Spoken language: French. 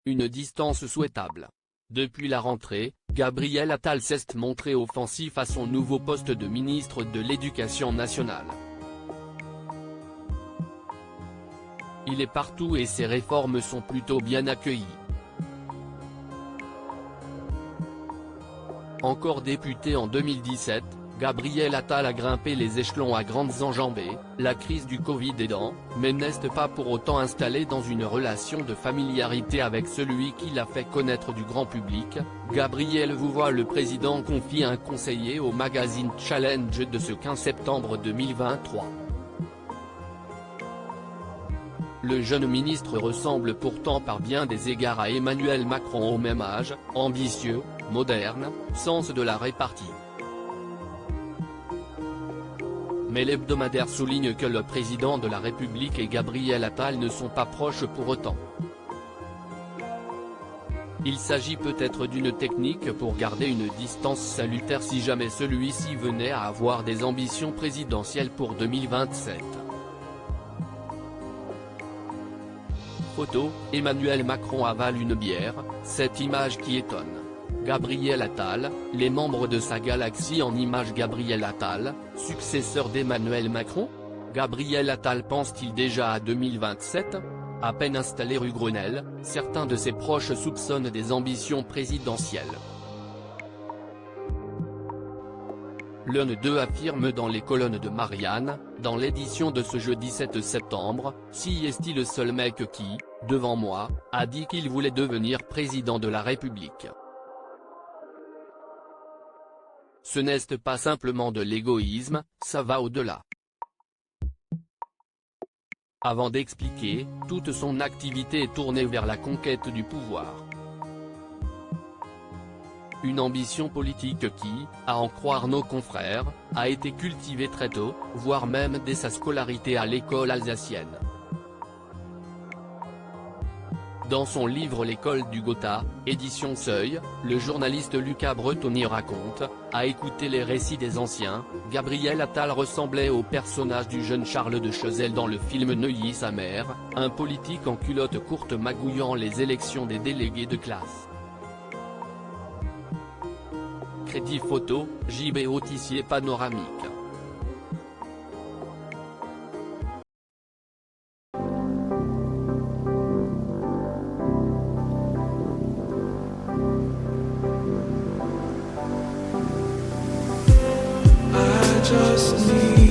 une distance souhaitable. Depuis la rentrée, Gabriel Attal s'est montré offensif à son nouveau poste de ministre de l'Éducation nationale. Il est partout et ses réformes sont plutôt bien accueillies. Encore député en 2017, Gabriel Attal a grimpé les échelons à grandes enjambées, la crise du Covid aidant, mais n'est pas pour autant installé dans une relation de familiarité avec celui qui l'a fait connaître du grand public. Gabriel vous voit le président confie un conseiller au magazine Challenge de ce 15 septembre 2023. Le jeune ministre ressemble pourtant par bien des égards à Emmanuel Macron au même âge, ambitieux, moderne, sens de la répartie. Mais l'hebdomadaire souligne que le président de la République et Gabriel Attal ne sont pas proches pour autant. Il s'agit peut-être d'une technique pour garder une distance salutaire si jamais celui-ci venait à avoir des ambitions présidentielles pour 2027. Photo, Emmanuel Macron avale une bière, cette image qui étonne. Gabriel Attal, les membres de sa galaxie en image. Gabriel Attal, successeur d'Emmanuel Macron? Gabriel Attal pense-t-il déjà à 2027? À peine installé rue Grenelle, certains de ses proches soupçonnent des ambitions présidentielles. L'un d'eux affirme dans les colonnes de Marianne, dans l'édition de ce jeudi 7 septembre, « Si est-il le seul mec qui, devant moi, a dit qu'il voulait devenir président de la République ?» Ce n'est pas simplement de l'égoïsme, ça va au-delà. Avant d'expliquer, toute son activité est tournée vers la conquête du pouvoir. Une ambition politique qui, à en croire nos confrères, a été cultivée très tôt, voire même dès sa scolarité à l'école alsacienne. Dans son livre L'école du Gotha, édition Seuil, le journaliste Lucas Bretonnier raconte, à écouter les récits des anciens, Gabriel Attal ressemblait au personnage du jeune Charles de Chezelle dans le film Neuilly-sa-mère, un politique en culotte courte magouillant les élections des délégués de classe. Crédit photo, JB Autissier panoramique. Just need